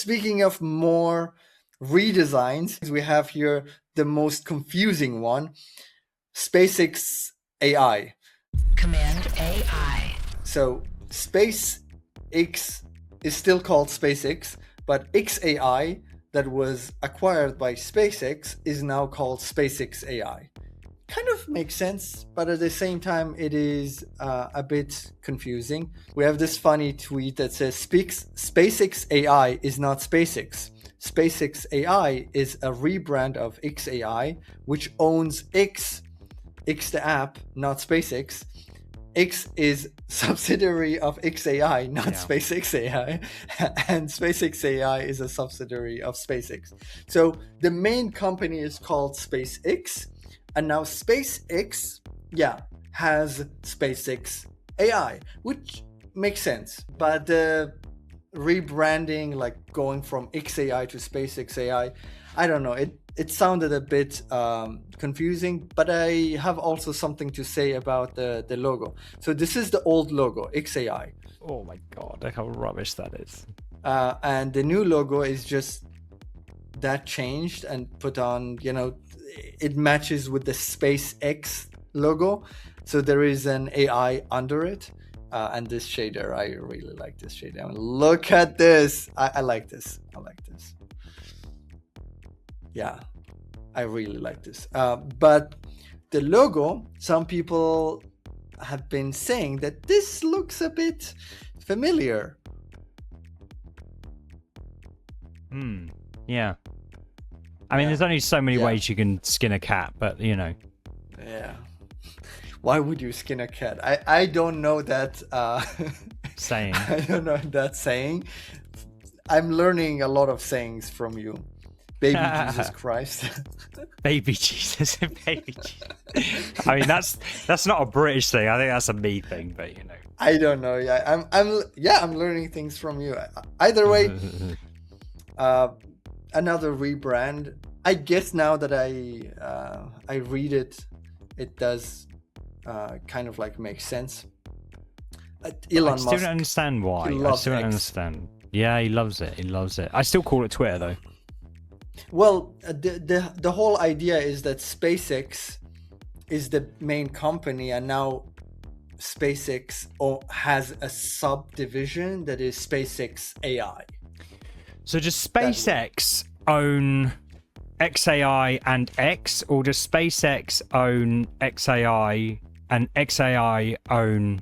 speaking of more redesigns, we have here the most confusing one, SpaceXAI. Command AI. So SpaceX is still called SpaceX, but XAI that was acquired by SpaceX is now called SpaceXAI. Kind of makes sense, but at the same time, it is a bit confusing. We have this funny tweet that says SpaceXAI is not SpaceX. SpaceXAI is a rebrand of XAI, which owns X the app, not SpaceX. X is subsidiary of XAI, not SpaceXAI, and SpaceXAI is a subsidiary of SpaceX. So the main company is called SpaceX, and now SpaceX, has SpaceXAI, which makes sense. But the rebranding, like going from XAI to SpaceXAI, I don't know. It sounded a bit confusing, but I have also something to say about the logo. So this is the old logo, XAI. Oh my God, look how rubbish that is. And the new logo is just that changed and put on, it matches with the SpaceX logo. So there is an AI under it. And this shader, I really like this shader. I mean, look at this. I like this. Yeah, I really like this. But the logo, some people have been saying that this looks a bit familiar. Yeah. I mean, there's only so many ways you can skin a cat, but Yeah. Why would you skin a cat? I don't know that saying. I don't know that saying. I'm learning a lot of sayings from you. Baby Jesus Christ. Baby Jesus. Baby Jesus. I mean, that's not a British thing. I think that's a me thing, but I don't know. Yeah, I'm learning things from you. Either way, another rebrand. I guess now that I read it, it does kind of like make sense. Elon Musk. I still don't understand why. I still don't understand. Yeah, he loves it. I still call it Twitter though. Well, the whole idea is that SpaceX is the main company, and now SpaceX has a subdivision that is SpaceXAI. So does SpaceX own XAI and X, or does SpaceX own XAI and XAI own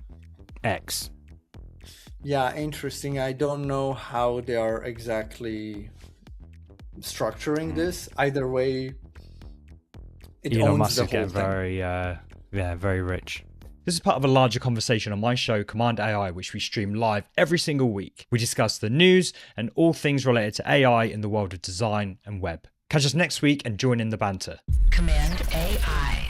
X? Yeah, interesting. I don't know how they are exactly structuring this. Either way, Elon Musk is getting very rich. This is part of a larger conversation on my show, Command AI, which we stream live every single week. We discuss the news and all things related to AI in the world of design and web. Catch us next week and join in the banter. Command AI.